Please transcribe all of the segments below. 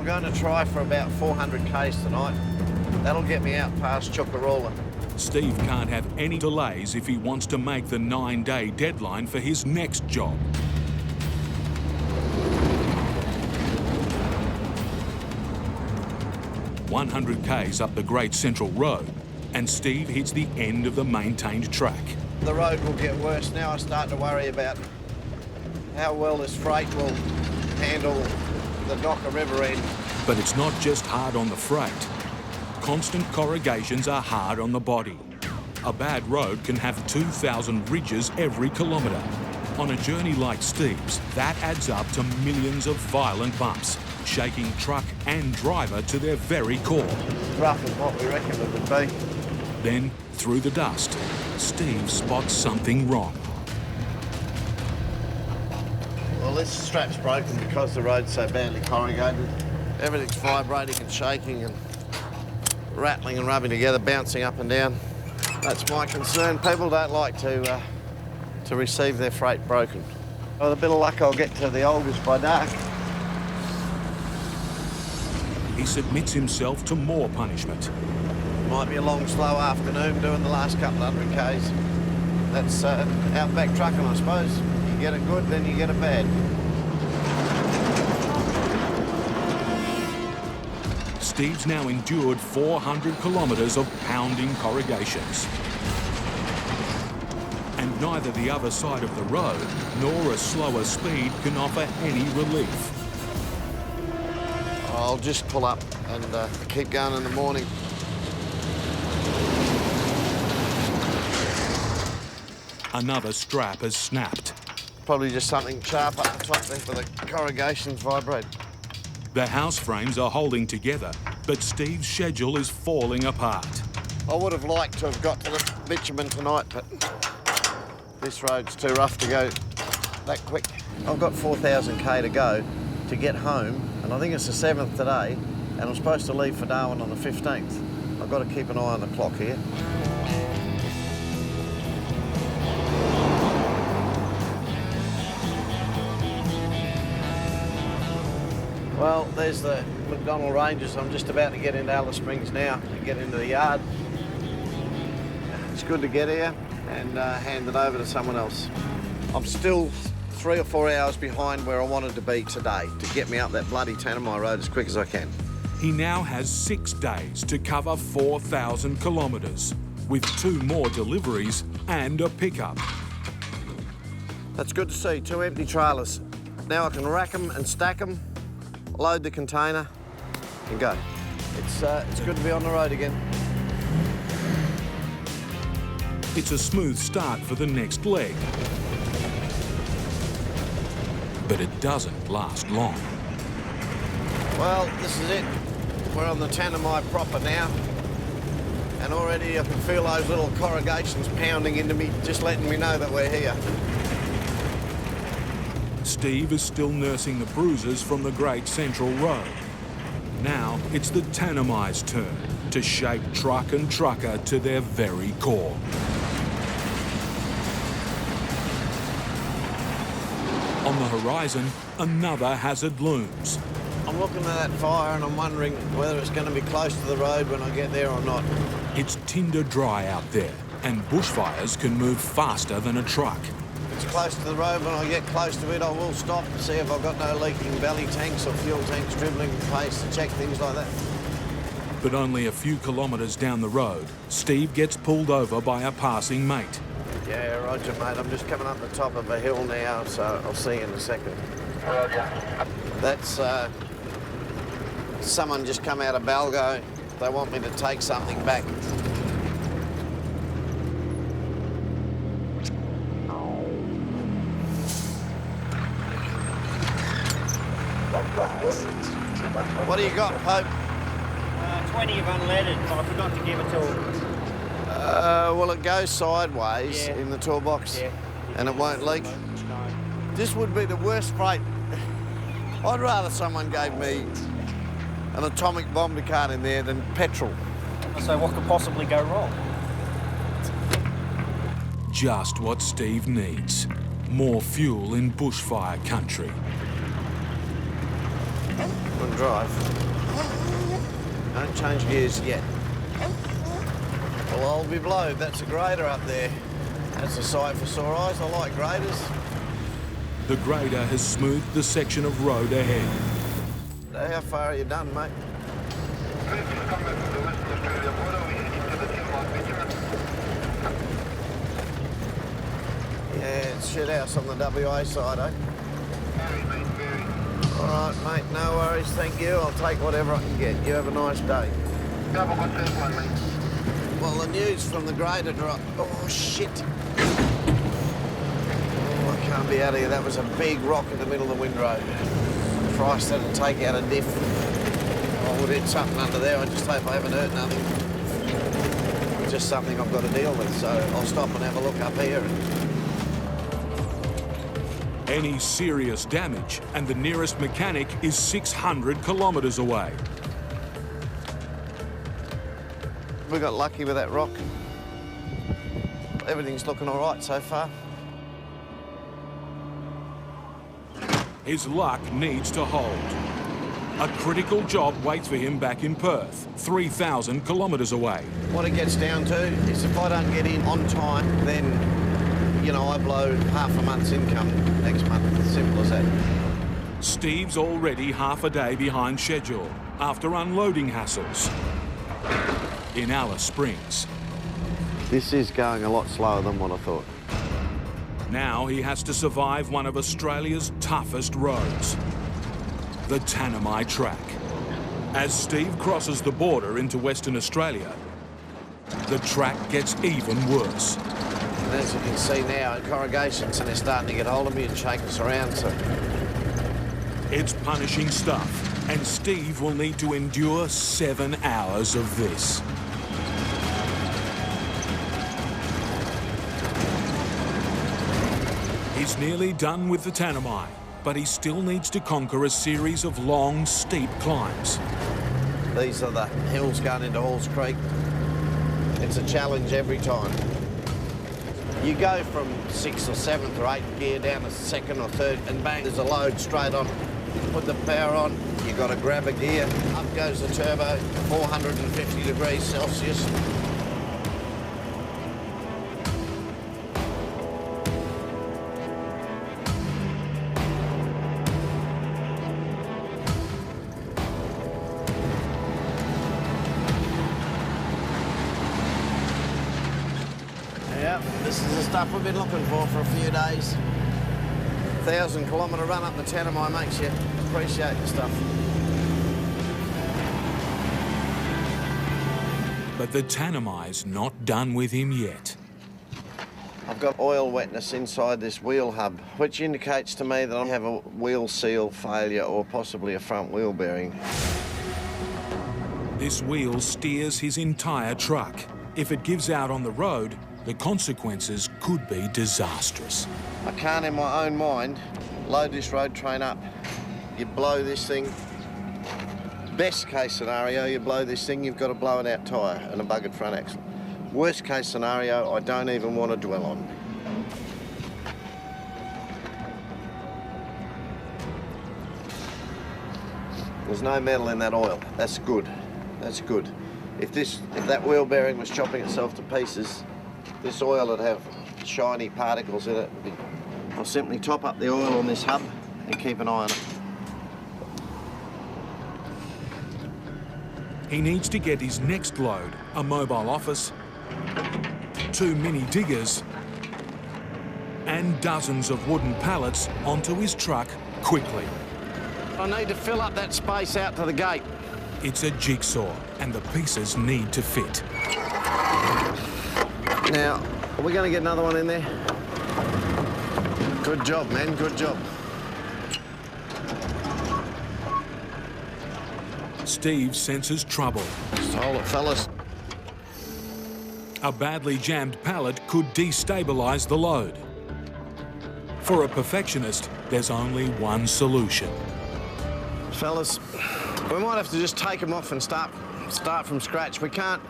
going to try for about 400 k's tonight. That'll get me out past Chukarola. Steve can't have any delays if he wants to make the 9-day deadline for his next job. "100 k's up the Great Central Road, and Steve hits the end of the maintained track. The road will get worse now. I start to worry about how well this freight will handle the Docker River end. But it's not just hard on the freight. Constant corrugations are hard on the body. A bad road can have 2,000 ridges every kilometre. On a journey like Steve's, that adds up to millions of violent bumps, shaking truck and driver to their very core. Rough as what we reckon it would be. Then, through the dust, Steve spots something wrong. Well, this strap's broken because the road's so badly corrugated. Everything's vibrating and shaking and rattling and rubbing together, bouncing up and down. That's my concern. People don't like to receive their freight broken. With a bit of luck, I'll get to the Olgas by dark. He submits himself to more punishment. Might be a long, slow afternoon doing the last couple of 100 k's. That's Outback Trucking, I suppose. You get it good, then you get it bad. Steve's now endured 400 kilometres of pounding corrugations. And neither the other side of the road nor a slower speed can offer any relief. I'll just pull up and keep going in the morning. Another strap has snapped. Probably just something sharp up the top there for the corrugations vibrate. The house frames are holding together, but Steve's schedule is falling apart. I would have liked to have got to the bitumen tonight, but this road's too rough to go that quick. I've got 4,000 k to go to get home, and I think it's the 7th today, and I'm supposed to leave for Darwin on the 15th. I've got to keep an eye on the clock here. Well, there's the McDonnell Ranges. I'm just about to get into Alice Springs now and get into the yard. It's good to get here and hand it over to someone else. I'm still 3 or 4 hours behind where I wanted to be today to get me up that bloody Tanami road as quick as I can. He now has 6 days to cover 4,000 kilometres, with 2 more deliveries and a pickup. That's good to see, 2 empty trailers. Now I can rack them and stack them, load the container and go. It's good to be on the road again. It's a smooth start for the next leg. But it doesn't last long. Well, this is it. We're on the Tanami proper now. And already I can feel those little corrugations pounding into me, just letting me know that we're here. Steve is still nursing the bruises from the Great Central Road. Now it's the Tanami's turn to shake truck and trucker to their very core. On the horizon, another hazard looms. I'm looking at that fire and I'm wondering whether it's going to be close to the road when I get there or not. It's tinder dry out there, and bushfires can move faster than a truck. It's close to the road. When I get close to it, I will stop and see if I've got no leaking belly tanks or fuel tanks dribbling in place to check things like that. But only a few kilometres down the road, Steve gets pulled over by a passing mate. Yeah, roger, mate. I'm just coming up the top of a hill now, so I'll see you in a second. Roger. That's someone just come out of Balgo. They want me to take something back. What do you got, Pope? 20 of unleaded, but I forgot to give it to him. Well, it goes sideways in the toolbox, and it won't leak. No. This would be the worst freight. I'd rather someone gave me an atomic bomb to cart in there than petrol. So what could possibly go wrong? Just what Steve needs. More fuel in bushfire country. Wouldn't drive. Don't change gears yet. Well, I'll be blowed. That's a grader up there. That's a sight for sore eyes. I like graders. The grader has smoothed the section of road ahead. How far are you done, mate? Yeah, it's shit house on the WA side, eh? All right, mate, no worries, thank you. I'll take whatever I can get. You have a nice day. Well, the news from the grader drop. Oh, shit. Oh, I can't be out of here. That was a big rock in the middle of the windrow. Christ, that'll take out a diff. I would hit something under there. I just hope I haven't hurt nothing. It's just something I've got to deal with, so I'll stop and have a look up here. Any serious damage, and the nearest mechanic is 600 kilometres away. We got lucky with that rock. Everything's looking all right so far. His luck needs to hold. A critical job waits for him back in Perth, 3,000 kilometres away. What it gets down to is if I don't get in on time, then, you know, I blow half a month's income next month. Simple as that. Steve's already half a day behind schedule after unloading hassles in Alice Springs. This is going a lot slower than what I thought. Now he has to survive one of Australia's toughest roads, the Tanami track. As Steve crosses the border into Western Australia, the track gets even worse. And as you can see now, corrugations, and they're starting to get hold of me and shake us around, so... It's punishing stuff, and Steve will need to endure 7 hours of this. He's nearly done with the Tanami, but he still needs to conquer a series of long, steep climbs. These are the hills going into Halls Creek. It's a challenge every time. You go from 6th or 7th or 8th gear down to 2nd or 3rd, and bang, there's a load straight on. Put the power on, you've got to grab a gear. Up goes the turbo, 450 degrees Celsius. Yep, this is the stuff we've been looking for a few days. 1,000-kilometre run up the Tanami makes you appreciate the stuff. But the Tanami's not done with him yet. I've got oil wetness inside this wheel hub, which indicates to me that I have a wheel seal failure or possibly a front wheel bearing. This wheel steers his entire truck. If it gives out on the road, the consequences could be disastrous. I can't in my own mind load this road train up. You blow this thing. Best case scenario, you blow this thing, you've got a blown out tyre and a buggered front axle. Worst case scenario, I don't even want to dwell on. There's no metal in that oil. That's good. That's good. If that wheel bearing was chopping itself to pieces, this oil would have shiny particles in it. I'll simply top up the oil on this hub and keep an eye on it. He needs to get his next load, a mobile office, 2 mini diggers, and dozens of wooden pallets onto his truck quickly. I need to fill up that space out to the gate. It's a jigsaw, and the pieces need to fit. Now, are we going to get another one in there? Good job, man, good job. Steve senses trouble. Just hold it, fellas. A badly jammed pallet could destabilise the load. For a perfectionist, there's only one solution. Fellas, we might have to just take them off and start from scratch. We can't...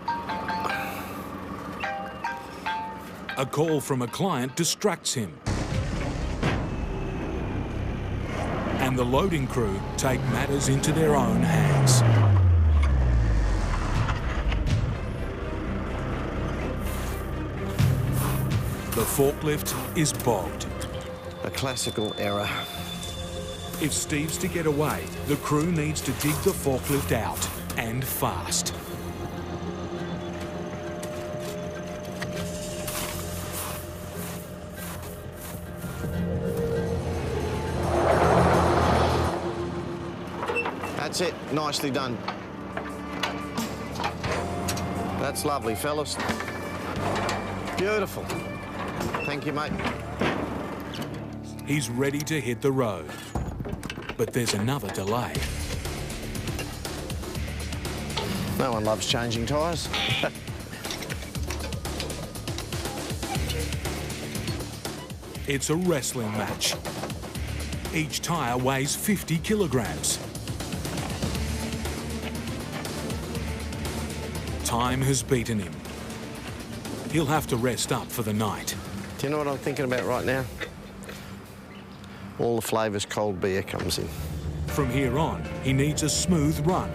A call from a client distracts him. And and the loading crew take matters into their own hands. The forklift is bogged. A classical error. If Steve's to get away, the crew needs to dig the forklift out, and fast. That's it, nicely done. That's lovely, fellas. Beautiful. Thank you, mate. He's ready to hit the road. But there's another delay. No one loves changing tyres. It's a wrestling match. Each tyre weighs 50 kilograms. Time has beaten him. He'll have to rest up for the night. Do you know what I'm thinking about right now? All the flavours cold beer comes in. From here on, he needs a smooth run.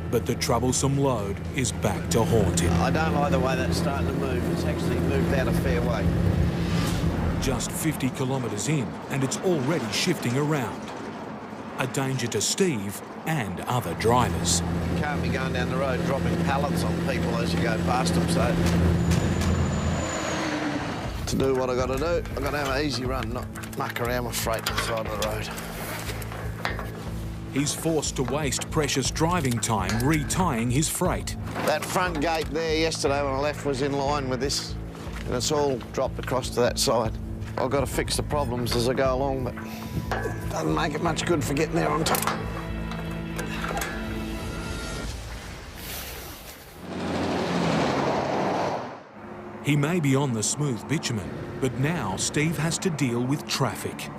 But the troublesome load is back to haunt him. I don't like the way that's starting to move. It's actually moved out a fair way. Just 50 kilometres in, and it's already shifting around. A danger to Steve and other drivers. You can't be going down the road dropping pallets on people as you go past them, so... To do what I got to do, I've got to have an easy run, not muck around with freight on the side of the road. He's forced to waste precious driving time retying his freight. That front gate there yesterday when I left was in line with this, and it's all dropped across to that side. I've got to fix the problems as I go along, but it doesn't make it much good for getting there on time. He may be on the smooth bitumen, but now Steve has to deal with traffic.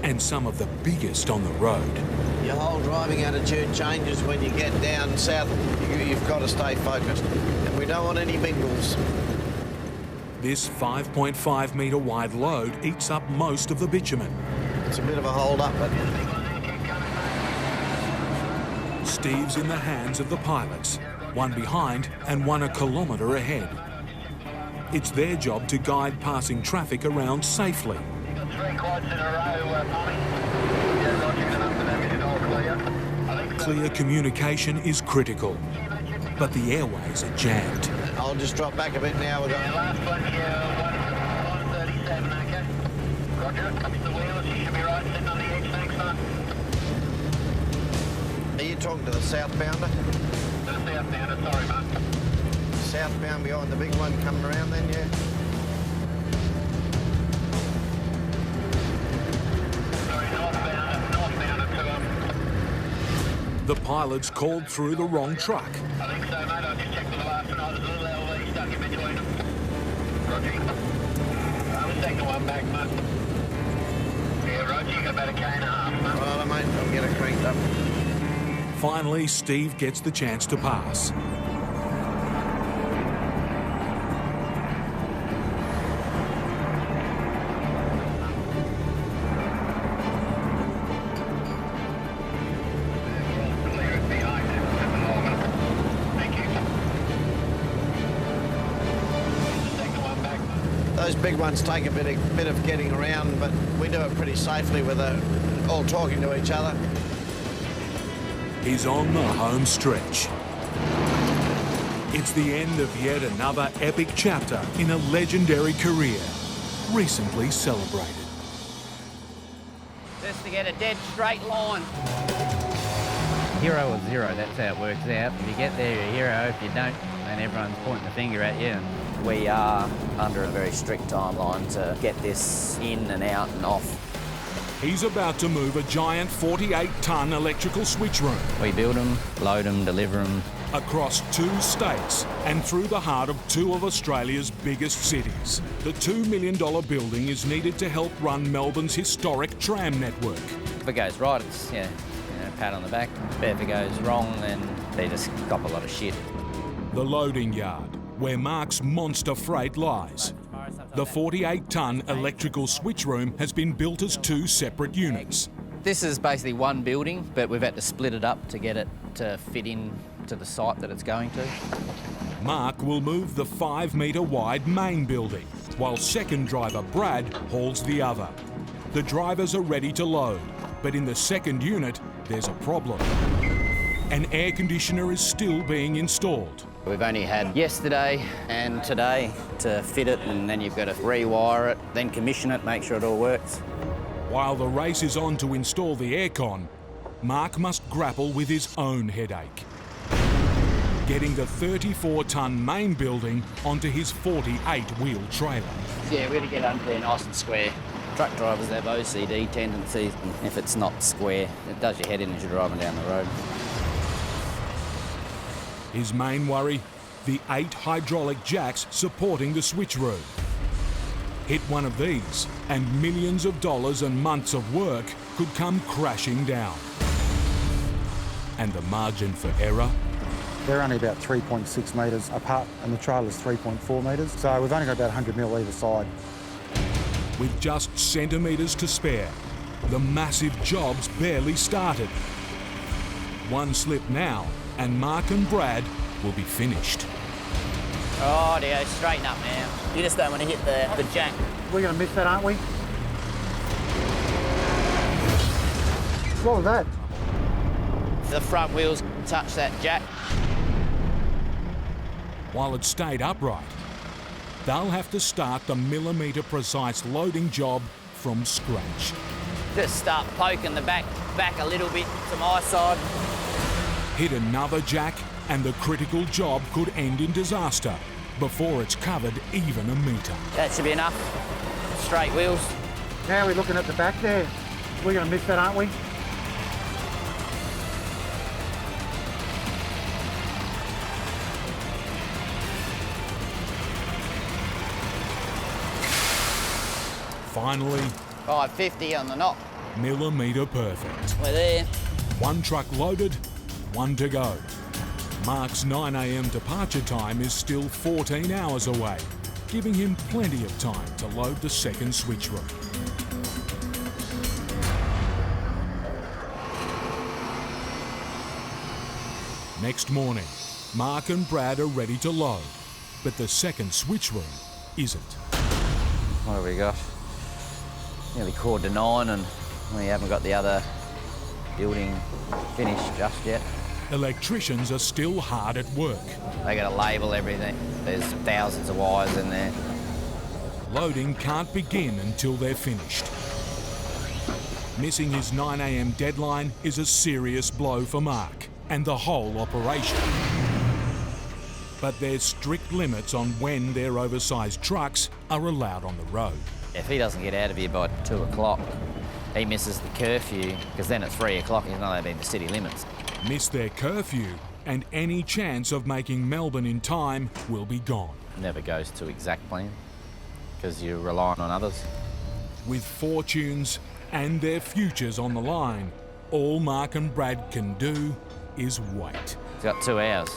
And some of the biggest on the road. Your whole driving attitude changes when you get down south. You've got to stay focused. And we don't want any mingles. This 5.5 metre wide load eats up most of the bitumen. It's a bit of a hold-up, but... Steve's in the hands of the pilots, one behind and one a kilometre ahead. It's their job to guide passing traffic around safely. Clear communication is critical, but the airways are jammed. I'll just drop back a bit now. We've got... Last one here, 137, okay? Roger, up to the wheels, you should be right sitting on the edge, thanks, man. Are you talking to the southbounder? The southbounder, sorry, man. Southbound behind the big one coming around then, yeah? Sorry, northbounder to The pilots called through the wrong truck. I think so, mate. I just checked with the last one. I was a little LV stuck in between them. Roger. The second one back, mate. Yeah, Roger, you got about a K&a half, mate. Right, mate, I'll get it cranked up. Finally, Steve gets the chance to pass. Those big ones take a bit of getting around, but we do it pretty safely with all talking to each other. He's on the home stretch. It's the end of yet another epic chapter in a legendary career, recently celebrated. Just to get a dead straight line. Hero or zero, that's how it works out. If you get there, you're a hero. If you don't, then everyone's pointing the finger at you. We are under a very strict timeline to get this in and out and off. He's about to move a giant 48-ton electrical switch room We build them, load them, deliver them. across 2 states and through the heart of 2 of Australia's biggest cities. The $2 million building is needed to help run Melbourne's historic tram network. If it goes right, it's a pat on the back. But if it goes wrong, then they just cop a lot of shit. The loading yard, where Mark's monster freight lies. The 48-tonne electrical switch room has been built as 2 separate units. This is basically one building, but we've had to split it up to get it to fit in to the site that it's going to. Mark will move the 5-metre wide main building, while second driver Brad hauls the other. The drivers are ready to load, but in the second unit, there's a problem. An air conditioner is still being installed. We've only had yesterday and today to fit it, and then you've got to rewire it, then commission it, make sure it all works. While the race is on to install the aircon, Mark must grapple with his own headache. Getting the 34-tonne main building onto his 48-wheel trailer. Yeah, we're going to get under there nice and square. Truck drivers have OCD tendencies, and if it's not square, it does your head in as you're driving down the road. His main worry, the 8 hydraulic jacks supporting the switch room. Hit one of these, and millions of dollars and months of work could come crashing down. And the margin for error? They're only about 3.6 metres apart, and the trailer's 3.4 metres, so we've only got about 100 mil either side. With just centimetres to spare, the massive job's barely started. One slip now, and Mark and Brad will be finished. Oh dear, straighten up now. You just don't want to hit the jack. We're going to miss that, aren't we? What was that? The front wheels touch that jack. While it stayed upright, they'll have to start the millimetre precise loading job from scratch. Just start poking the back a little bit to my side. Hit another jack and the critical job could end in disaster before it's covered even a metre. That should be enough. Straight wheels. How are we looking at the back there? We're going to miss that, aren't we? Finally, 550 on the knock. millimetre perfect. We're there. One truck loaded, one to go. Mark's 9 a.m. departure time is still 14 hours away, giving him plenty of time to load the second switch room. Next morning, Mark and Brad are ready to load, but the second switch room isn't. What have we got? Nearly 9:15, and we haven't got the other building finished just yet. Electricians are still hard at work. They got to label everything. There's thousands of wires in there. Loading can't begin until they're finished. Missing his 9 a.m. deadline is a serious blow for Mark and the whole operation. But there's strict limits on when their oversized trucks are allowed on the road. If he doesn't get out of here by 2 o'clock, he misses the curfew, because then at 3 o'clock he's not allowed to be in the city limits. Miss their curfew and any chance of making Melbourne in time will be gone. Never goes to exact plan, because you're relying on others. With fortunes and their futures on the line, all Mark and Brad can do is wait. He's got 2 hours.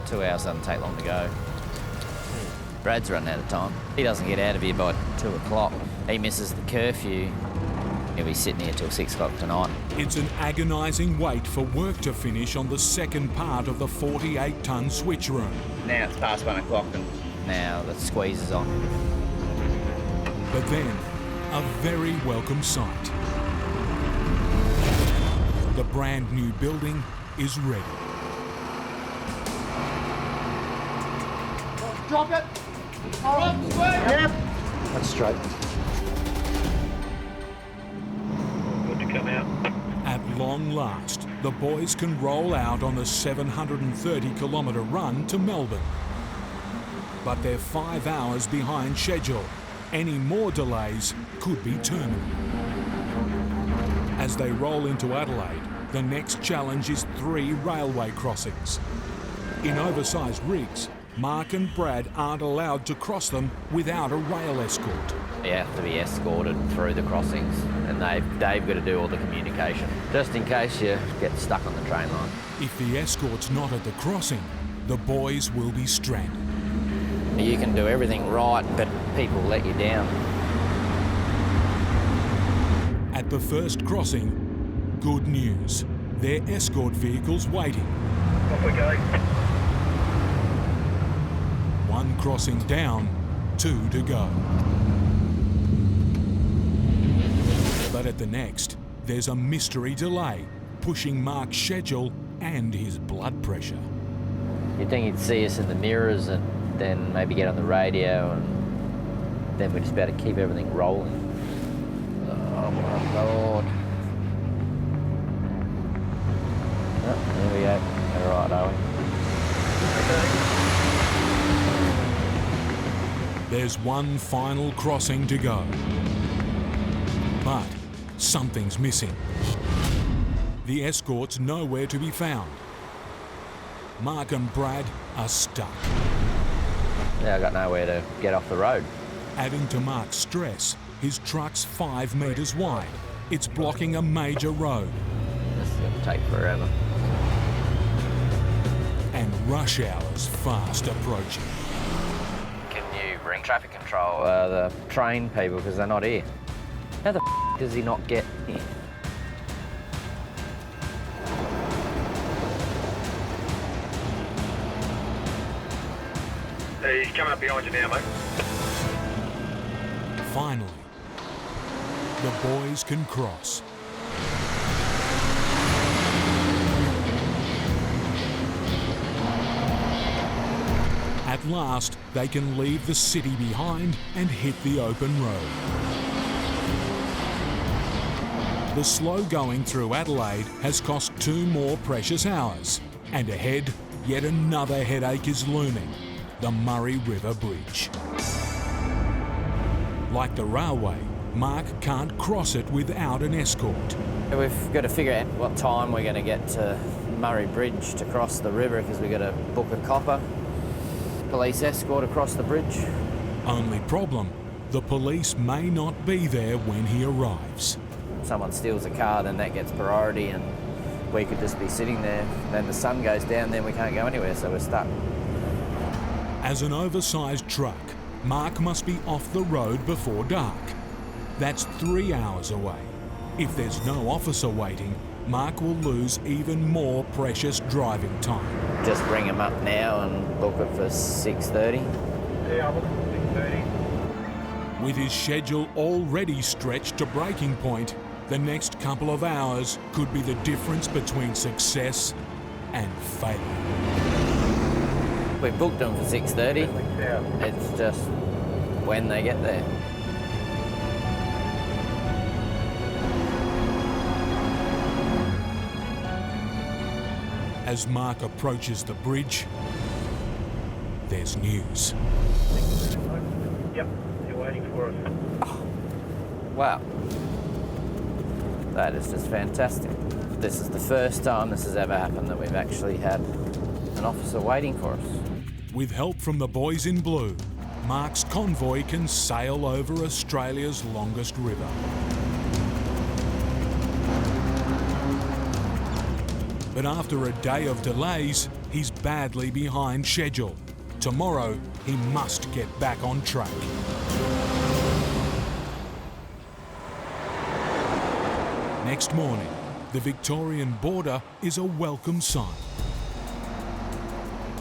2 hours doesn't take long to go. Brad's running out of time. He doesn't get out of here by 2 o'clock. He misses the curfew. He'll be sitting here till 6 o'clock tonight. It's an agonising wait for work to finish on the second part of the 48-tonne switch room. Now it's past 1 o'clock and now the squeeze is on. But then, a very welcome sight. The brand new building is ready. Drop it! Yep. That's straight. Good to come out. At long last, the boys can roll out on the 730-kilometre run to Melbourne. But they're 5 hours behind schedule. Any more delays could be terminal. As they roll into Adelaide, the next challenge is 3 railway crossings. In oversized rigs, Mark and Brad aren't allowed to cross them without a rail escort. You have to be escorted through the crossings, and they've got to do all the communication, just in case you get stuck on the train line. If the escort's not at the crossing, the boys will be stranded. You can do everything right, but people let you down. At the first crossing, good news. Their escort vehicle's waiting. Off we go. One crossing down, 2 to go. But at the next, there's a mystery delay, pushing Mark's schedule and his blood pressure. You'd think he'd see us in the mirrors and then maybe get on the radio, and then we'd just be able to keep everything rolling. Oh my Lord. Oh, there we go. All right, are we? There's one final crossing to go. But something's missing. The escort's nowhere to be found. Mark and Brad are stuck. Yeah, I got nowhere to get off the road. Adding to Mark's stress, his truck's 5 metres wide. It's blocking a major road. This is going to take forever. And rush hour's fast approaching. Can you ring traffic control? The train people, because they're not here. How the does he not get here? He's coming up behind you now, mate. Finally, the boys can cross. At last, they can leave the city behind and hit the open road. The slow going through Adelaide has cost 2 more precious hours. And ahead, yet another headache is looming. The Murray River Bridge. Like the railway, Mark can't cross it without an escort. We've got to figure out what time we're going to get to Murray Bridge to cross the river, because we've got to book a copper police escort across the bridge. Only problem, the police may not be there when he arrives. If someone steals a car, then that gets priority, and we could just be sitting there. Then the sun goes down, then we can't go anywhere, so we're stuck. As an oversized truck, Mark must be off the road before dark. That's 3 hours away. If there's no officer waiting, Mark will lose even more precious driving time. Just ring him up now and book it for 6:30. Yeah, I'm looking for 6:30. With his schedule already stretched to breaking point, the next couple of hours could be the difference between success and failure. We booked them for 6:30. Yeah. It's just when they get there. As Mark approaches the bridge, there's news. Yep, you're waiting for us. Wow. That is just fantastic. This is the first time this has ever happened that we've actually had an officer waiting for us. With help from the boys in blue, Mark's convoy can sail over Australia's longest river. But after a day of delays, he's badly behind schedule. Tomorrow, he must get back on track. Next morning, the Victorian border is a welcome sight.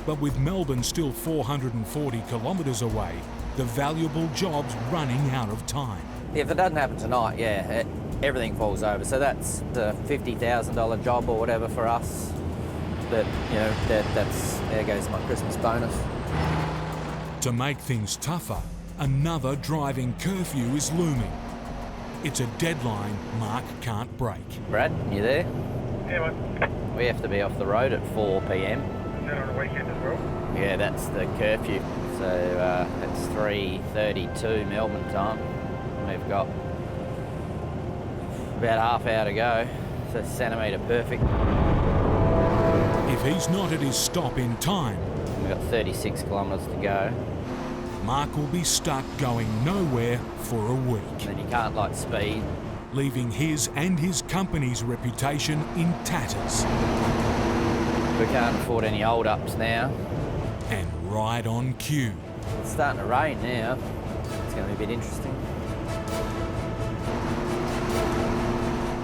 But with Melbourne still 440 kilometres away, the valuable job's running out of time. If it doesn't happen tonight, everything falls over. So that's a $50,000 job or whatever for us. But, you know, there goes my Christmas bonus. To make things tougher, another driving curfew is looming. It's a deadline Mark can't break. Brad, you there? Yeah, mate. We have to be off the road at 4 p.m. Is that on a weekend as well? Yeah, that's the curfew. So it's 3:32 Melbourne time. We've got about half hour to go. So centimetre perfect. If he's not at his stop in time, We've got 36 kilometres to go. Mark will be stuck going nowhere for a week, And then you can't like speed. leaving his and his company's reputation in tatters. We can't afford any hold-ups now. And right on cue, It's starting to rain now. It's going to be a bit interesting.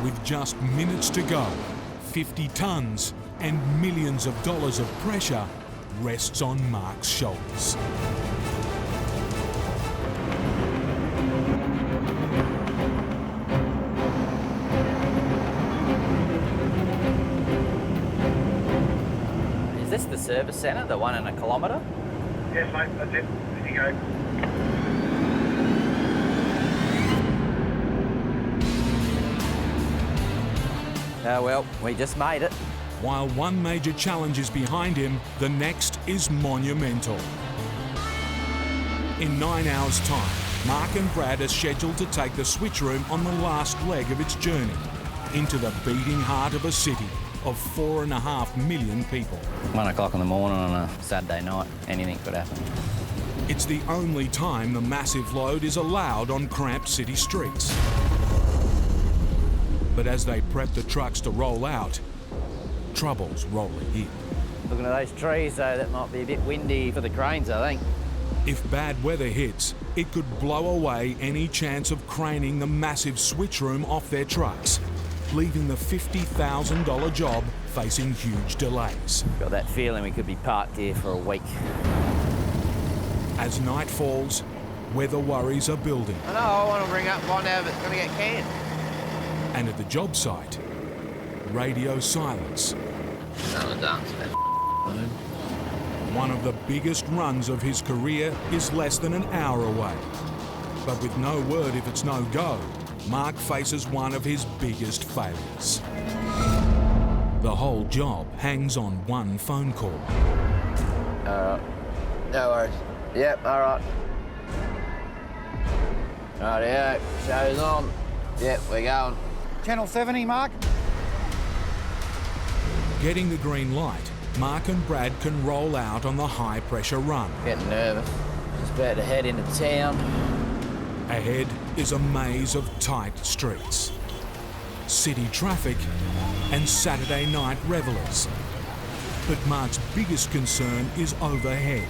With just minutes to go, 50 tonnes and millions of dollars of pressure rests on Mark's shoulders. Is this the service centre, the 1 kilometre? Yes, mate, that's it. There you go. Oh well, we just made it. While one major challenge is behind him, the next is monumental. In 9 hours' time, Mark and Brad are scheduled to take the switch room on the last leg of its journey into the beating heart of a city of 4.5 million people. 1 o'clock in the morning on a Saturday night, anything could happen. It's the only time the massive load is allowed on cramped city streets. But as they prep the trucks to roll out, trouble's rolling in. Looking at those trees though, that might be a bit windy for the cranes, I think. If bad weather hits, it could blow away any chance of craning the massive switch room off their trucks, leaving the $50,000 job facing huge delays. Got that feeling we could be parked here for a week. As night falls, weather worries are building. I know, I want to bring up one now that's going to get canned. And at the job site, radio silence. One of the biggest runs of his career is less than an hour away. But with no word if it's no go, Mark faces one of his biggest failures. The whole job hangs on one phone call. No worries. Yep, all right. Rightio, show's on. Yep, we're going. Channel 70, Mark. Getting the green light, Mark and Brad can roll out on the high-pressure run. Getting nervous. Just about to head into town. Ahead is a maze of tight streets, city traffic and Saturday night revellers. But Mark's biggest concern is overhead.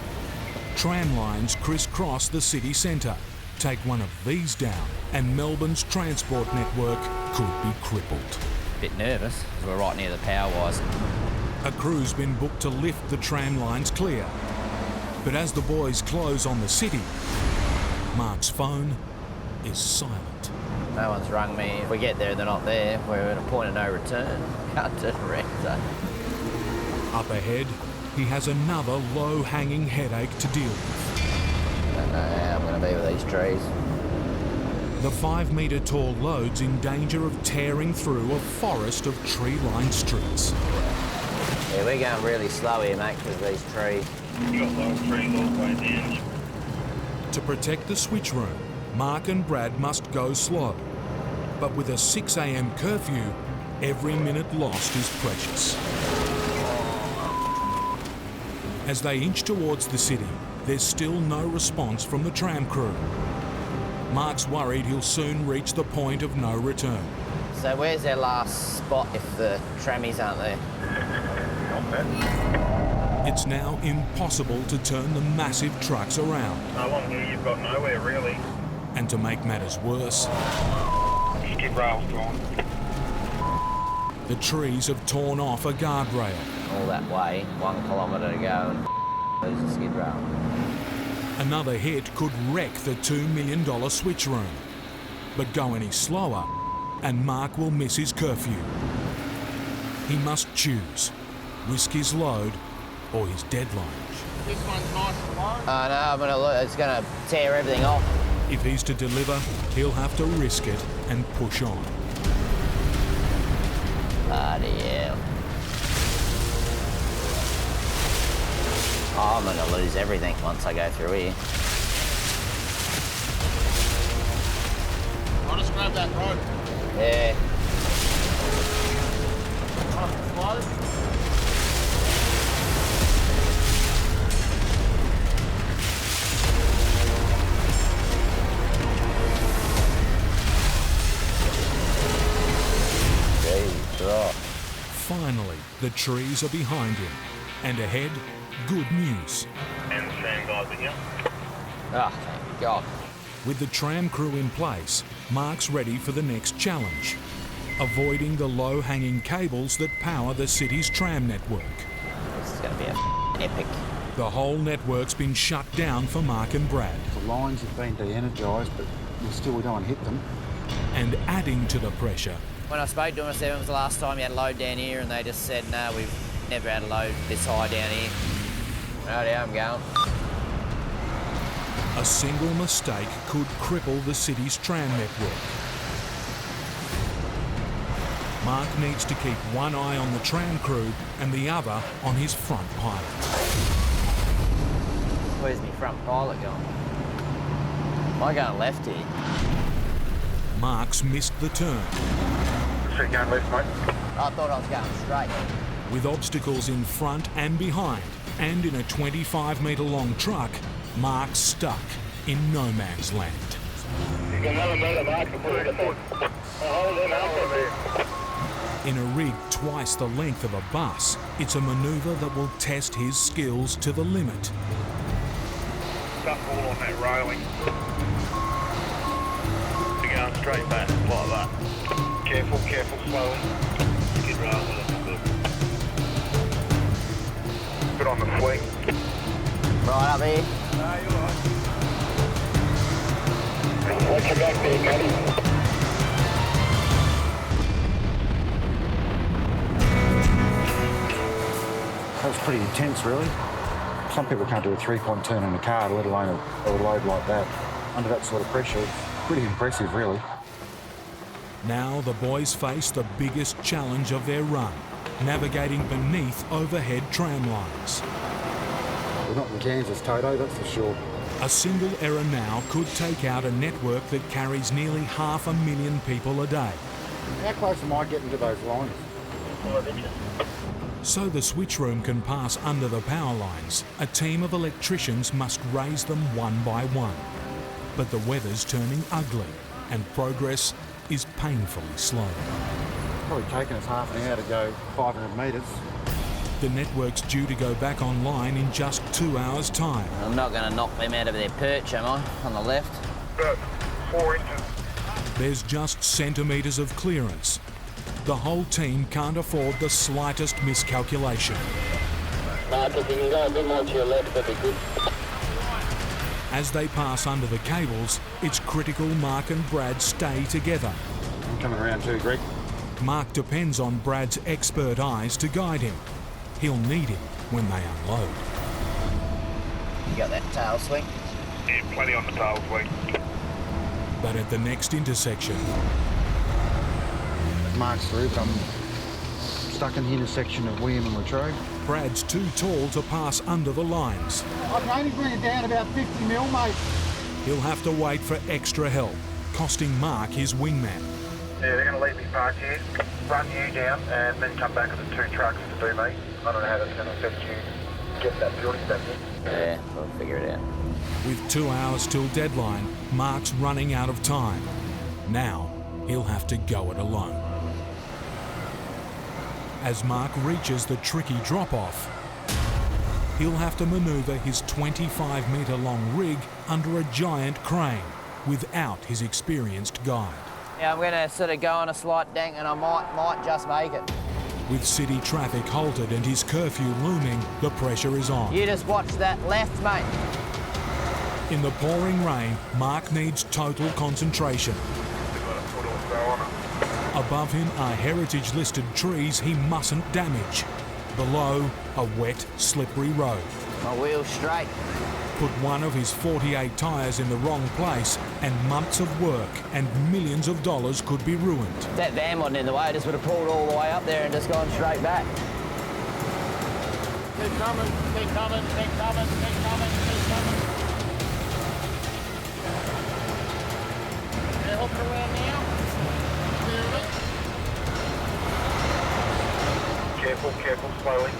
Tram lines crisscross the city centre. Take one of these down and Melbourne's transport network could be crippled. Bit nervous, because we're right near the power wires. A crew's been booked to lift the tram lines clear. But as the boys close on the city, Mark's phone is silent. No one's rung me. If we get there, they're not there. We're at a point of no return. Can't turn around, so. Up ahead, he has another low-hanging headache to deal with. I don't know how I'm going to be with these trees. The 5-metre tall load's in danger of tearing through a forest of tree-lined streets. Yeah, we're going really slow here, mate, because of these trees. You got long trees all the way down. To protect the switch room, Mark and Brad must go slow. But with a 6 a.m. curfew, every minute lost is precious. As they inch towards the city, there's still no response from the tram crew. Mark's worried he'll soon reach the point of no return. So where's their last spot if the trammies aren't there? It's now impossible to turn the massive trucks around. Along here you've got nowhere really. And to make matters worse, Skid rail's gone. the trees have torn off a guardrail. All that way, 1 kilometre to go, and lose the skid rail. Another hit could wreck the $2 million switch room. But go any slower, and Mark will miss his curfew. He must choose, risk his load or his deadline. This one's nice and low. Oh no, I'm gonna look, it's gonna tear everything off. If he's to deliver, he'll have to risk it and push on. Bloody hell. Oh, I'm gonna lose everything once I go through here. I'll just grab that rope. Yeah. Close. Finally, the trees are behind him. And ahead, good news. And the same guys are here. Ah, thank God. With the tram crew in place, Mark's ready for the next challenge, avoiding the low-hanging cables that power the city's tram network. This is going to be epic. The whole network's been shut down for Mark and Brad. The lines have been de-energised, but we don't want to hit them. And adding to the pressure, When I spoke to them, I said, when was the last time you had a load down here? And they just said, no, we've never had a load this high down here. Rightio, I'm going. a single mistake could cripple the city's tram network. Mark needs to keep one eye on the tram crew and the other on his front pilot. Where's my front pilot going? Am I going left here? Mark's missed the turn. So you're going left, mate? I thought I was going straight. With obstacles in front and behind, and in a 25-metre long truck, Mark's stuck in no man's land. You got another metre, Mark. Hold him out there. In a rig twice the length of a bus, it's a manoeuvre that will test his skills to the limit. Duck all on that railing. You're going straight back, like that. Careful, careful, slowly. Get rolling with it. Good on the swing. Right up here. No, you're right. Watch your back there, Cuddy. That was pretty intense, really. Some people can't do a three-point turn in a car, let alone a load like that. Under that sort of pressure, it's pretty impressive, really. Now the boys face the biggest challenge of their run, navigating beneath overhead tram lines. We're not in Kansas, Toto, that's for sure. A single error now could take out a network that carries nearly 500,000 people a day. How close am I getting to those lines? So the switch room can pass under the power lines, a team of electricians must raise them one by one. But the weather's turning ugly, and progress is painfully slow. Probably taken us half an hour to go 500 metres. The network's due to go back online in just 2 hours' time. I'm not going to knock them out of their perch, am I? On the left. About 4 inches. There's just centimetres of clearance. The whole team can't afford the slightest miscalculation. Mark, if you can go a bit more to your left, that'd be good. As they pass under the cables, it's critical Mark and Brad stay together. I'm coming around too, Greg. Mark depends on Brad's expert eyes to guide him. He'll need him when they unload. You got that tail swing? Yeah, plenty on the tail swing. But at the next intersection, Mark's through, but I'm stuck in the intersection of William and Latrobe. Brad's too tall to pass under the lines. I can only bring it down about 50 mil, mate. He'll have to wait for extra help, costing Mark his wingman. Yeah, they're going to leave me parked here, run you down, and then come back with the 2 trucks to do me. I don't know how that's going to affect you getting that building back in. Yeah, we'll figure it out. With 2 hours till deadline, Mark's running out of time. Now, he'll have to go it alone. As Mark reaches the tricky drop-off, he'll have to manoeuvre his 25-metre long rig under a giant crane without his experienced guide. Yeah, I'm going to sort of go on a slight dank and I might just make it. With city traffic halted and his curfew looming, the pressure is on. You just watch that left, mate. In the pouring rain, Mark needs total concentration. They've got to put also on it. Above him are heritage-listed trees he mustn't damage. Below, a wet, slippery road. My wheel's straight. Put one of his 48 tyres in the wrong place and months of work and millions of dollars could be ruined. If that van wasn't in the way, I just would have pulled all the way up there and just gone straight back. Keep coming, keep coming, keep coming, keep coming, keep coming. They're hooked around now. Clear it. Careful, careful, slowly.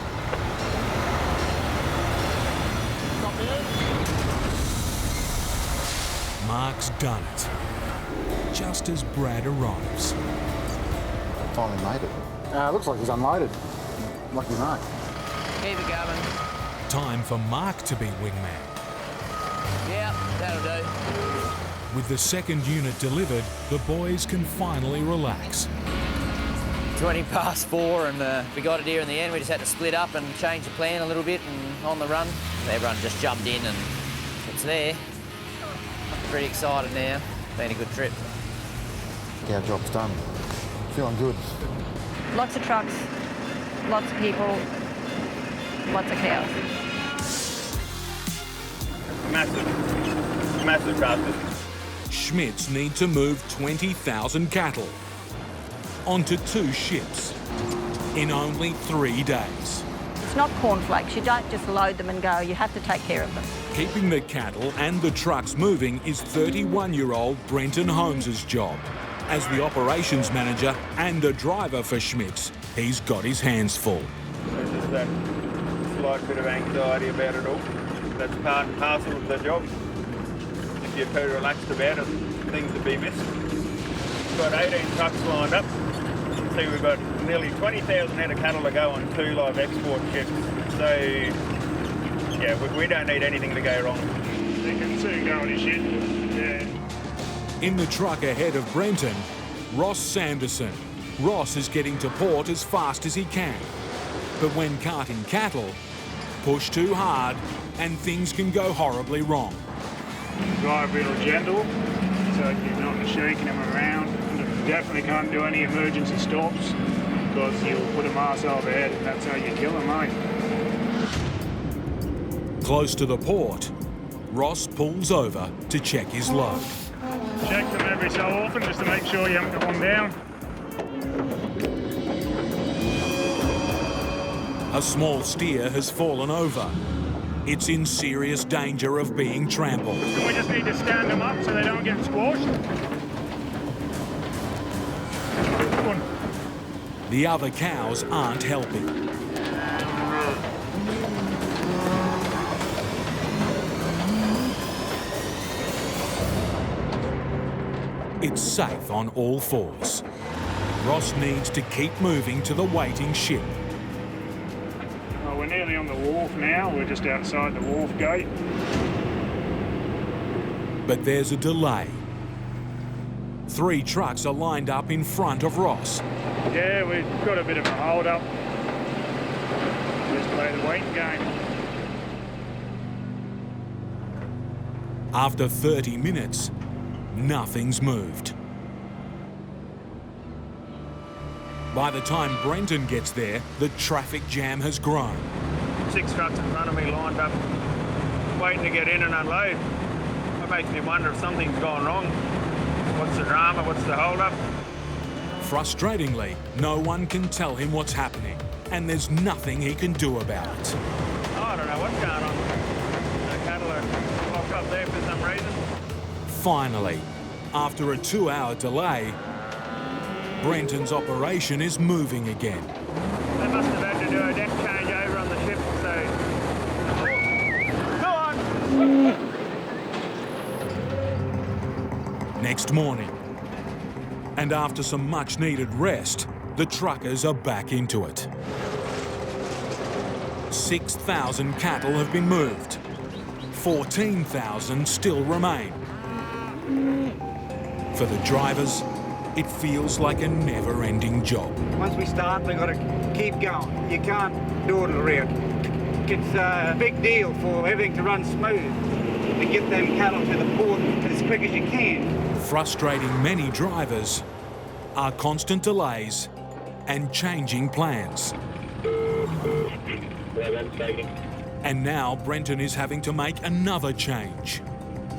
Stop there. Mark's done it. Just as Brad arrives. Finally made it. Looks like he's unloaded. Lucky Mark. Keep it going. Time for Mark to be wingman. Yeah, that'll do. With the second unit delivered, the boys can finally relax. 20 past 4 and we got it here in the end. We just had to split up and change the plan a little bit and on the run. Everyone just jumped in and it's there. Pretty excited now. Been a good trip. Our job's done. Feeling good. Lots of trucks, lots of people, lots of cows. Massive tractors. Schmidts need to move 20,000 cattle onto 2 ships in only 3 days. It's not cornflakes. You don't just load them and go. You have to take care of them. Keeping the cattle and the trucks moving is 31-year-old Brenton Holmes's job. As the operations manager and a driver for Schmidts, he's got his hands full. There's just that slight bit of anxiety about it all. That's part and parcel of the job. If you're too relaxed about it, things will be missed. We've got 18 trucks lined up. See, we've got nearly 20,000 head of cattle to go on 2 live export ships. So, yeah, we don't need anything to go wrong. They can soon go on a ship. Yeah. In the truck ahead of Brenton, Ross Sanderson. Ross is getting to port as fast as he can. But when carting cattle, push too hard and things can go horribly wrong. Drive real gentle, so you're not shaking them around. You definitely can't do any emergency stops because you'll put a mast overhead and that's how you kill them, mate. Close to the port, Ross pulls over to check his load. Check them every so often just to make sure you haven't gone down. A small steer has fallen over. It's in serious danger of being trampled. And we just need to stand them up so they don't get squashed. Good one. The other cows aren't helping. It's safe on all 4s. Ross needs to keep moving to the waiting ship. Well, we're nearly on the wharf now. We're just outside the wharf gate. But there's a delay. 3 trucks are lined up in front of Ross. Yeah, we've got a bit of a hold up. Just play the waiting game. After 30 minutes, nothing's moved. By the time Brenton gets there, the traffic jam has grown. 6 trucks in front of me lined up, waiting to get in and unload. That makes me wonder if something's gone wrong. What's the drama? What's the hold-up? Frustratingly, no one can tell him what's happening, and there's nothing he can do about it. I don't know what's going on. The cattle are locked up there for some reason. Finally, after a 2-hour delay, Brenton's operation is moving again. They must have had to do a deck change over on the ship, so... Go on! Next morning, and after some much-needed rest, the truckers are back into it. 6,000 cattle have been moved. 14,000 still remain. For the drivers, it feels like a never-ending job. Once we start, we've got to keep going. You can't dawdle around. It's a big deal for everything to run smooth, to get them cattle to the port as quick as you can. Frustrating many drivers are constant delays and changing plans. And now Brenton is having to make another change.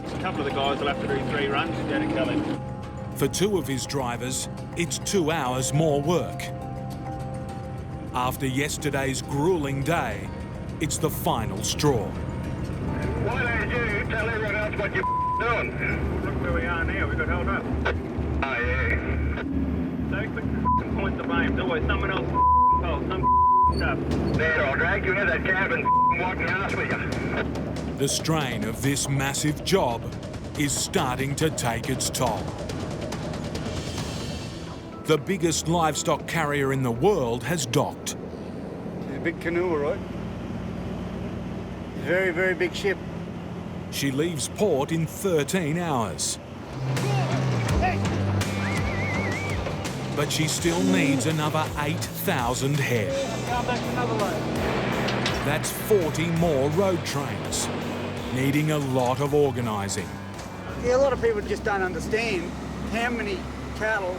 A couple of the guys will have to do 3 runs down in Kelly. For 2 of his drivers, it's 2 hours more work. After yesterday's grueling day, it's the final straw. Why don't you tell everyone else what you're doing? Look where we are now, we've got held up. Oh, yeah. Don't quit point the blame. There's always someone else fault, some stuff. There, I'll drag you into that cab and wipe my ass with you. The strain of this massive job is starting to take its toll. The biggest livestock carrier in the world has docked. It's a big canoe, all right. Very, very big ship. She leaves port in 13 hours. But she still needs another 8,000 head. Going back to another load. That's 40 more road trains, needing a lot of organising. Yeah, a lot of people just don't understand how many cattle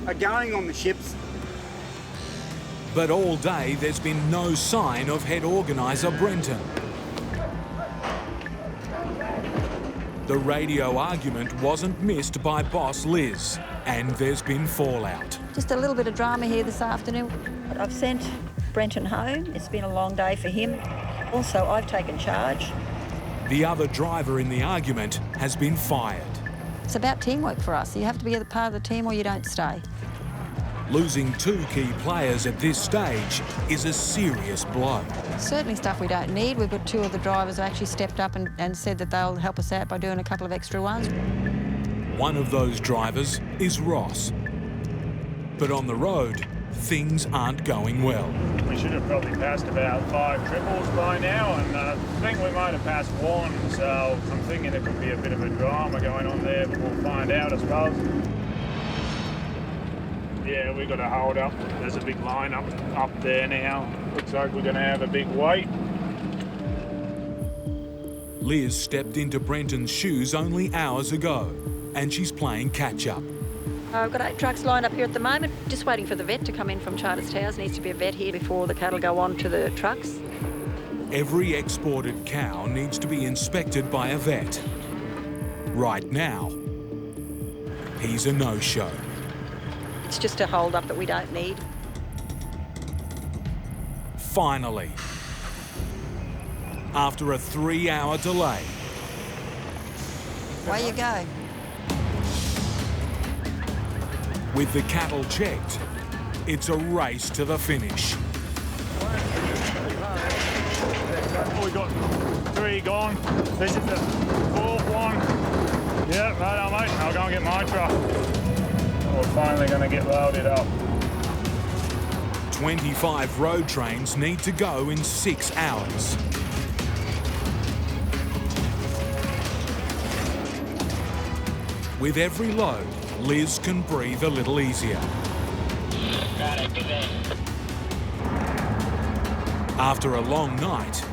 are going on the ships. But all day there's been no sign of head organiser Brenton. The radio argument wasn't missed by boss Liz, and there's been fallout. Just a little bit of drama here this afternoon. I've sent Brenton home. It's been a long day for him. Also, I've taken charge. The other driver in the argument has been fired. It's about teamwork for us. You have to be a part of the team or you don't stay. Losing 2 key players at this stage is a serious blow. Certainly stuff we don't need. We've got 2 of the drivers who actually stepped up and said that they'll help us out by doing a couple of extra ones. One of those drivers is Ross. But on the road, things aren't going well. We should have probably passed about 5 triples by now, and I think we might have passed 1, so I'm thinking there could be a bit of a drama going on there, but we'll find out, I suppose. Yeah, we got to hold up. There's a big line up there now. Looks like we're going to have a big wait. Liz stepped into Brenton's shoes only hours ago, and she's playing catch-up. I've got 8 trucks lined up here at the moment, just waiting for the vet to come in from Charters Towers. Needs to be a vet here before the cattle go on to the trucks. Every exported cow needs to be inspected by a vet. Right now, he's a no-show. It's just a hold-up that we don't need. Finally, after a 3-hour delay. Away you go. With the cattle checked, it's a race to the finish. We got 3 gone. This is the 4th one. Yeah, right on, mate. I'll go and get my truck. We're finally going to get loaded up. 25 road trains need to go in 6 hours. With every load, Liz can breathe a little easier. After a long night,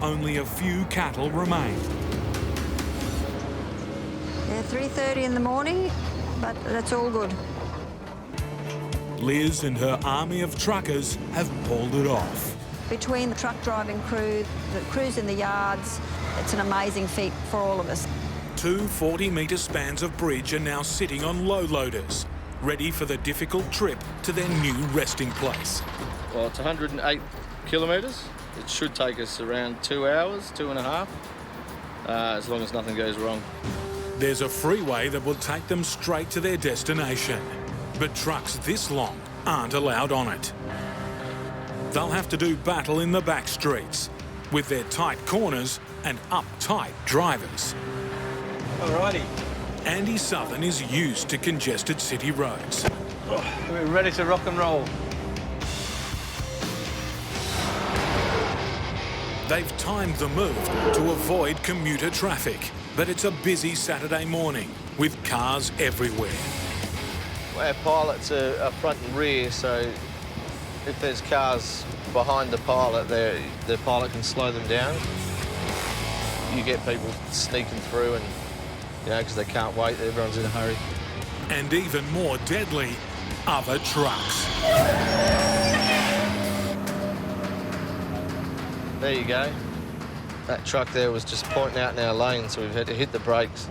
only a few cattle remain. Yeah, 3:30 in the morning, but that's all good. Liz and her army of truckers have pulled it off. Between the truck driving crew, the crews in the yards, it's an amazing feat for all of us. 2 40-metre spans of bridge are now sitting on low loaders, ready for the difficult trip to their new resting place. Well, it's 108 kilometres. It should take us around 2 hours, 2.5, as long as nothing goes wrong. There's a freeway that will take them straight to their destination, but trucks this long aren't allowed on it. They'll have to do battle in the back streets with their tight corners and uptight drivers. Alrighty. Andy Southern is used to congested city roads. We're ready to rock and roll. They've timed the move to avoid commuter traffic, but it's a busy Saturday morning with cars everywhere. Our pilots are front and rear, so if there's cars behind the pilot, the pilot can slow them down. You get people sneaking through and, you know, because they can't wait, everyone's in a hurry. And even more deadly, other trucks. There you go. That truck there was just pointing out in our lane, so we've had to hit the brakes.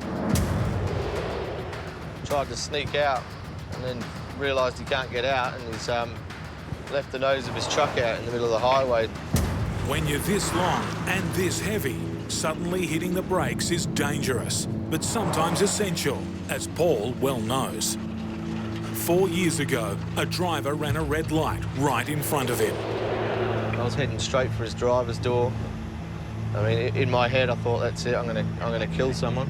Tried to sneak out and then realised he can't get out, and he's left the nose of his truck out in the middle of the highway. When you're this long and this heavy, suddenly hitting the brakes is dangerous, but sometimes essential, as Paul well knows. 4 years ago, a driver ran a red light right in front of him. I was heading straight for his driver's door. I mean, in my head, I thought, that's it, I'm gonna kill someone.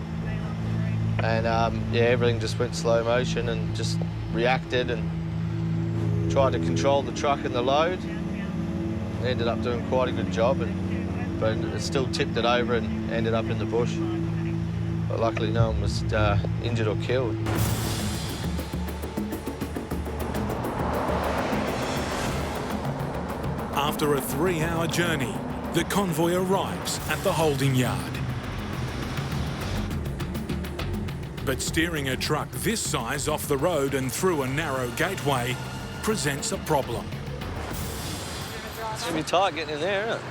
And yeah, everything just went slow motion and just reacted and tried to control the truck and the load. And ended up doing quite a good job and but it still tipped it over and ended up in the bush. But luckily no one was injured or killed. After a 3-hour journey, the convoy arrives at the holding yard. But steering a truck this size off the road and through a narrow gateway presents a problem. It's going to be tight getting in there, isn't it?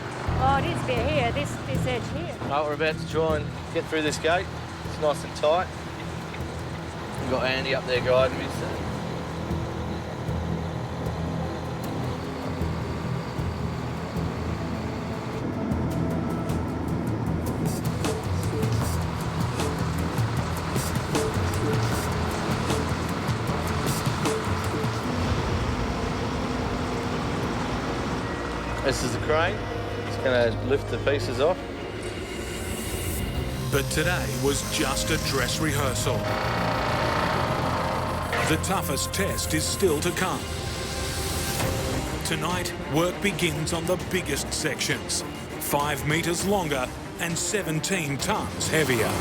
Oh, it is a bit here, this edge here. Right, we're about to try and get through this gate. It's nice and tight. We've got Andy up there guiding me. So. This is the crane. It's going to lift the pieces off. But today was just a dress rehearsal. The toughest test is still to come. Tonight, work begins on the biggest sections, 5 metres longer and 17 tonnes heavier.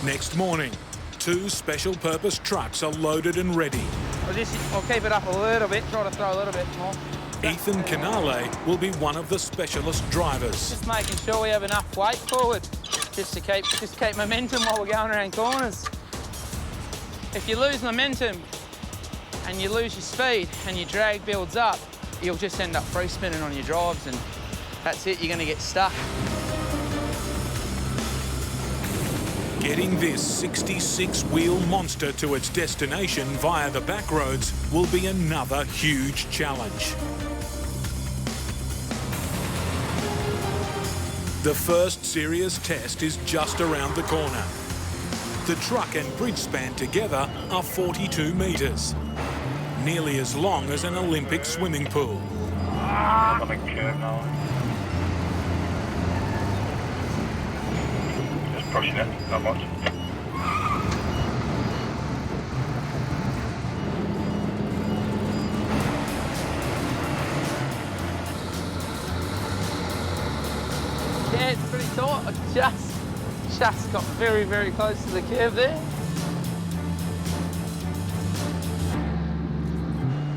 Next morning, 2 special purpose trucks are loaded and ready. I'll keep it up a little bit, try to throw a little bit more. Ethan Canale will be one of the specialist drivers. Just making sure we have enough weight forward, just to keep momentum while we're going around corners. If you lose momentum and you lose your speed and your drag builds up, you'll just end up free spinning on your drives and that's it, you're going to get stuck. Getting this 66-wheel monster to its destination via the back roads will be another huge challenge. The first serious test is just around the corner. The truck and bridge span together are 42 metres, nearly as long as an Olympic swimming pool. I'm on a curve now. Just pushing it, not much. Yeah, it's pretty tight. I just got very, very close to the curve there.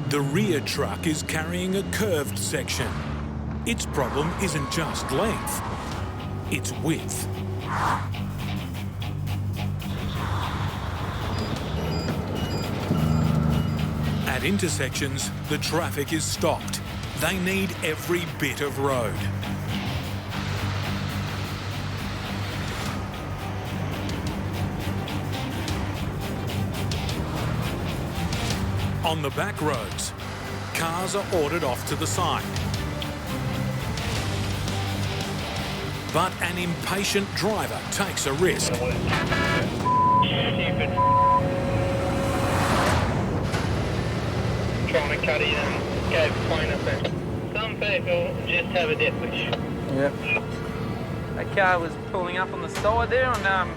The rear truck is carrying a curved section. Its problem isn't just length, it's width. At intersections, the traffic is stopped. They need every bit of road. On the back roads, cars are ordered off to the side. But an impatient driver takes a risk. Stupid. Trying to cut in and go plane up there. Some people just have a death wish. Yep. A car was pulling up on the side there and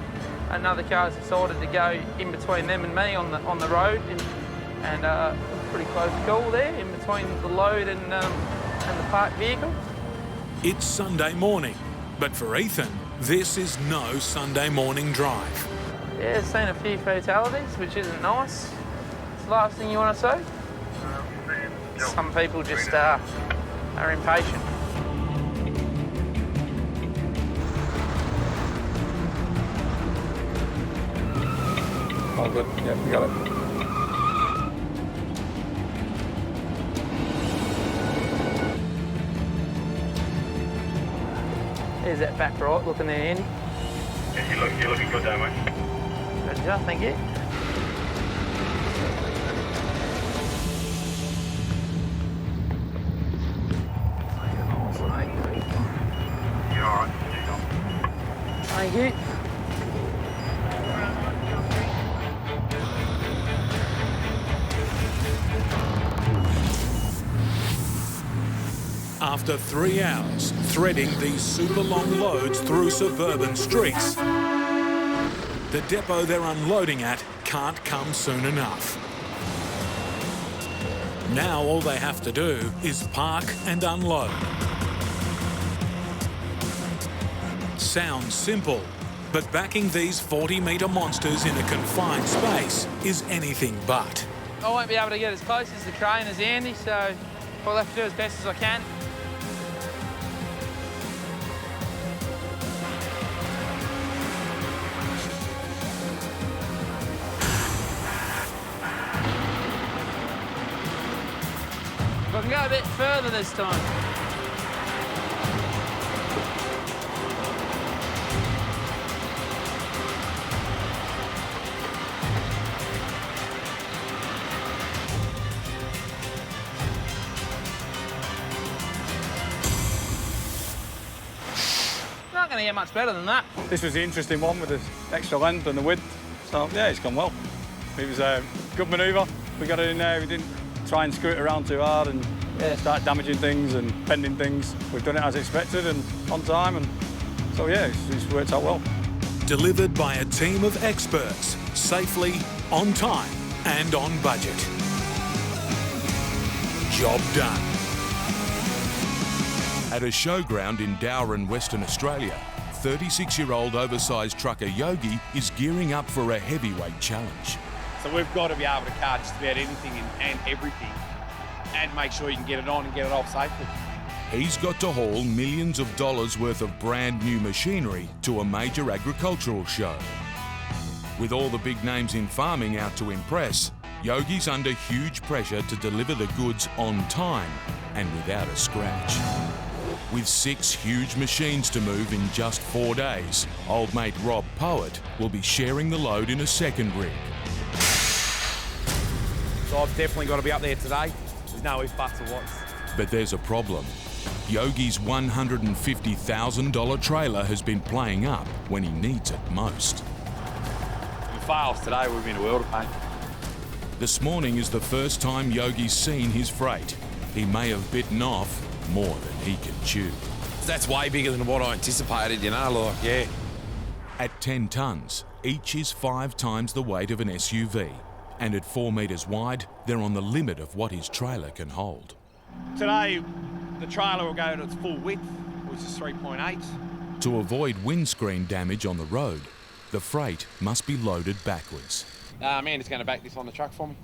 another car's decided to go in between them and me on the road. And pretty close call there in between the load and the parked vehicle. It's Sunday morning, but for Ethan, this is no Sunday morning drive. Yeah, seen a few fatalities, which isn't nice. It's the last thing you want to see. Some people just are impatient. Oh, good. Yeah, we got it. There's that back right looking there, Andy. Yeah, you're looking good there, mate. Good job, thank you. You're all right. Thank you. After 3 hours threading these super long loads through suburban streets, the depot they're unloading at can't come soon enough. Now all they have to do is park and unload. Sounds simple, but backing these 40-metre monsters in a confined space is anything but. I won't be able to get as close as the crane as Andy, so I'll have to do as best as I can. I can go a bit further this time. Not going to get much better than that. This was the interesting one with the extra length and the width. So, yeah, it's gone well. It was a good manoeuvre. We got it in there. We didn't try and screw it around too hard and start damaging things and bending things. We've done it as expected and on time, and so yeah, it's worked out well. Delivered by a team of experts, safely, on time and on budget. Job done. At a showground in Dowran, Western Australia, 36-year-old oversized trucker Yogi is gearing up for a heavyweight challenge. So we've got to be able to car just about anything and everything and make sure you can get it on and get it off safely. He's got to haul millions of dollars worth of brand new machinery to a major agricultural show. With all the big names in farming out to impress, Yogi's under huge pressure to deliver the goods on time and without a scratch. With 6 huge machines to move in just 4 days, old mate Rob Poet will be sharing the load in a second rig. So I've definitely got to be up there today. There's no ifs, buts or whats. But there's a problem. Yogi's $150,000 trailer has been playing up when he needs it most. If it fails today, we'll be in a world of pain. This morning is the first time Yogi's seen his freight. He may have bitten off more than he can chew. That's way bigger than what I anticipated, you know, like, yeah. At 10 tonnes, each is 5 times the weight of an SUV. And at 4 metres wide, they're on the limit of what his trailer can hold. Today, the trailer will go to its full width, which is 3.8. To avoid windscreen damage on the road, the freight must be loaded backwards. Amanda's going to back this on the truck for me.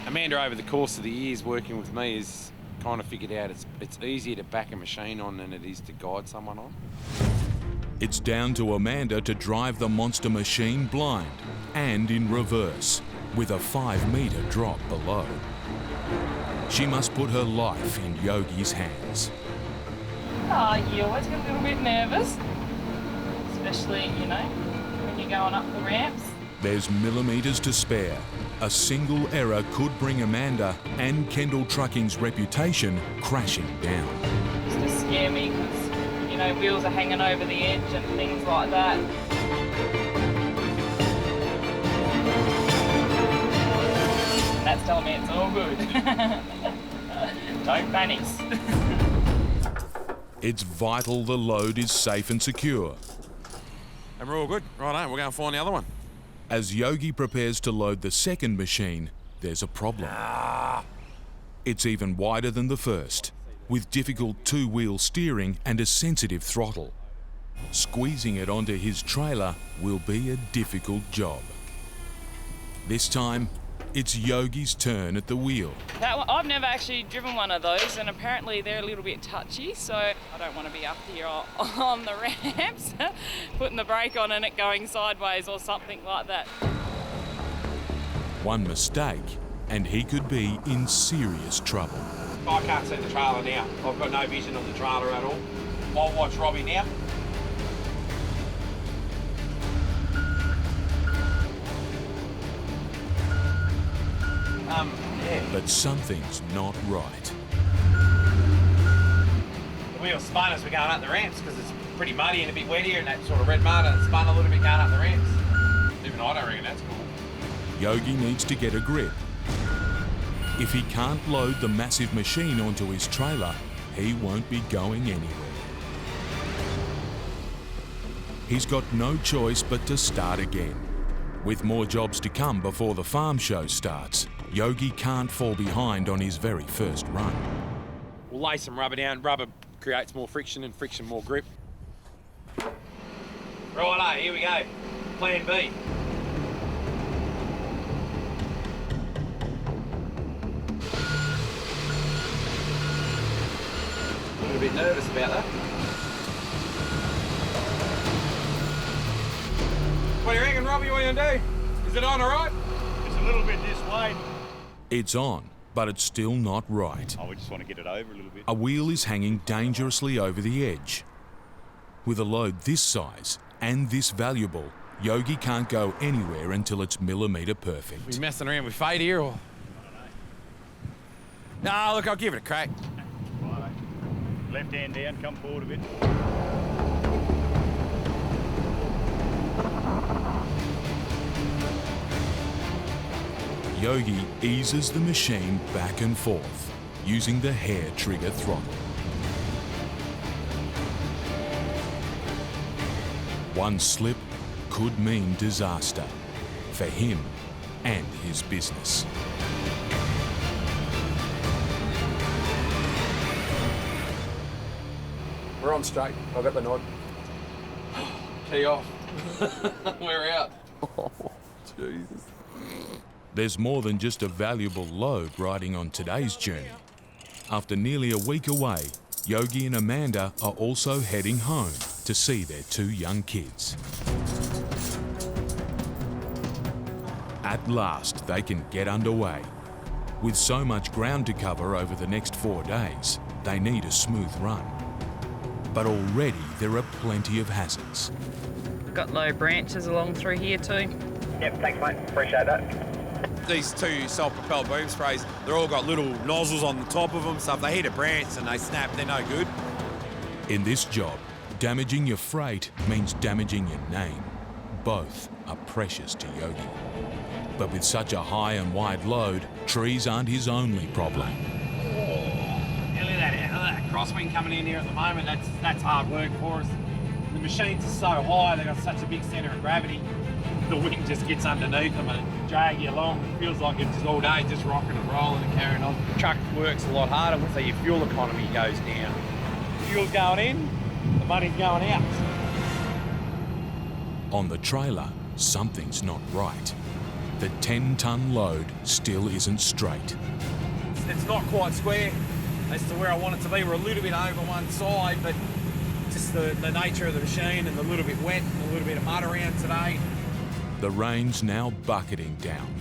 Amanda, over the course of the years working with me, has kind of figured out it's easier to back a machine on than it is to guide someone on. It's down to Amanda to drive the monster machine blind and in reverse, with a 5-metre drop below. She must put her life in Yogi's hands. You always get a little bit nervous, especially, you know, when you're going up the ramps. There's millimetres to spare. A single error could bring Amanda and Kendall Trucking's reputation crashing down. Just to scare me because, you know, wheels are hanging over the edge and things like that. And that's telling me it's all good. Don't panic. It's vital the load is safe and secure. And we're all good. Righto, we're going to find the other one. As Yogi prepares to load the second machine, there's a problem. It's even wider than the first, with difficult 2-wheel steering and a sensitive throttle. Squeezing it onto his trailer will be a difficult job. This time, it's Yogi's turn at the wheel. I've never actually driven one of those, and apparently they're a little bit touchy, so I don't want to be up here on the ramps, putting the brake on and it going sideways or something like that. One mistake, and he could be in serious trouble. I can't see the trailer now. I've got no vision of the trailer at all. I'll watch Robbie now. But something's not right. The wheel spun as we're going up the ramps because it's pretty muddy and a bit wet here, and that sort of red mud, and it spun a little bit going up the ramps. Even I don't reckon that's cool. Yogi needs to get a grip. If he can't load the massive machine onto his trailer, he won't be going anywhere. He's got no choice but to start again. With more jobs to come before the farm show starts, Yogi can't fall behind on his very first run. We'll lay some rubber down. Rubber creates more friction and friction more grip. Righto, here we go. Plan B. A little bit nervous about that. What do you reckon, Robbie? What are you gonna do? Is it on all right? It's a little bit this way. It's on, but it's still not right. Oh, we just want to get it over a little bit. A wheel is hanging dangerously over the edge. With a load this size and this valuable, Yogi can't go anywhere until it's millimetre perfect. We messing around with fate here, or? No, look, I'll give it a crack. Righto. Left hand down, come forward a bit. Yogi eases the machine back and forth, using the hair trigger throttle. One slip could mean disaster for him and his business. We're on straight. I've got the nod. Key off. We're out. Oh, Jesus. There's more than just a valuable load riding on today's journey. After nearly a week away, Yogi and Amanda are also heading home to see their 2 young kids. At last, they can get underway. With so much ground to cover over the next 4 days, they need a smooth run. But already there are plenty of hazards. We've got low branches along through here too. Yep, thanks mate, appreciate that. These 2 self-propelled boom sprays, they're all got little nozzles on the top of them, so if they hit a branch and they snap, they're no good. In this job, damaging your freight means damaging your name. Both are precious to Yogi. But with such a high and wide load, trees aren't his only problem. Yeah, look at that crosswind coming in here at the moment. That's hard work for us. The machines are so high, they've got such a big centre of gravity. The wind just gets underneath them and it drags you along. It feels like it's just all day just rocking and rolling and carrying on. The truck works a lot harder, so your fuel economy goes down. Fuel's going in, the money's going out. On the trailer, something's not right. The 10-ton load still isn't straight. It's not quite square as to where I want it to be. We're a little bit over one side, but just the nature of the machine and a little bit wet and a little bit of mud around today. The rain's now bucketing down,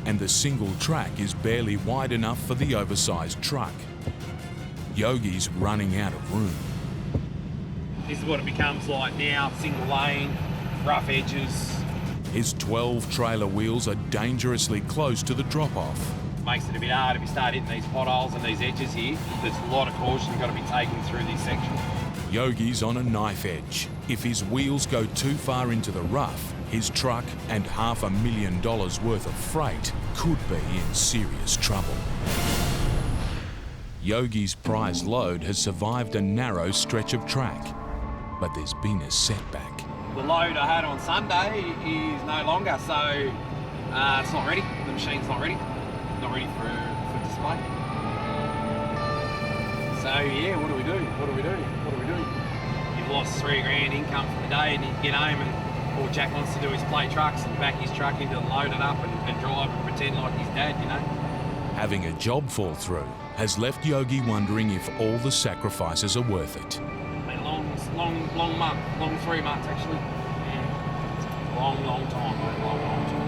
and the single track is barely wide enough for the oversized truck. Yogi's running out of room. This is what it becomes like now, single lane, rough edges. His 12 trailer wheels are dangerously close to the drop-off. Makes it a bit hard if you start hitting these potholes and these edges here. There's a lot of caution got to be taken through this section. Yogi's on a knife edge. If his wheels go too far into the rough, his truck and $500,000 worth of freight could be in serious trouble. Yogi's prize load has survived a narrow stretch of track, but there's been a setback. The load I had on Sunday is no longer, so it's not ready. The machine's not ready. Not ready for display. So yeah, what do we do? What do we do? What do we do? You've lost $3,000 income for the day, and you get home and all Jack wants to do is play trucks and back his truck into and load it up and drive and pretend like he's dad, you know? Having a job fall through has left Yogi wondering if all the sacrifices are worth it. Been a long month, long 3 months actually. Yeah. Long time, mate, long time.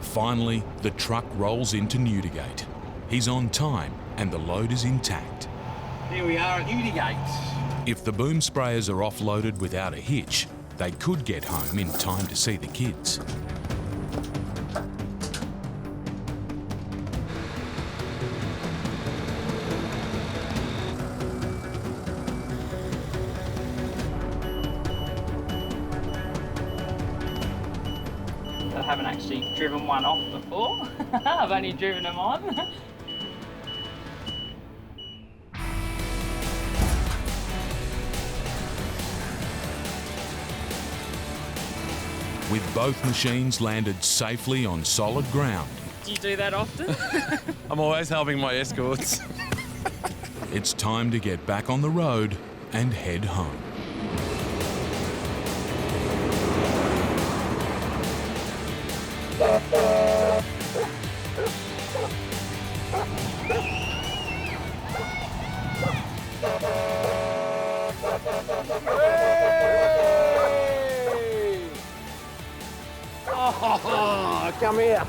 Finally, the truck rolls into Newdigate. He's on time and the load is intact. Here we are at Newdigate. If the boom sprayers are offloaded without a hitch, they could get home in time to see the kids. I haven't actually driven one off before. I've only driven them on. With both machines landed safely on solid ground, Do you do that often? I'm always helping my escorts. it's time to get back on the road and head home. Oh, come here.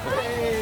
Hey.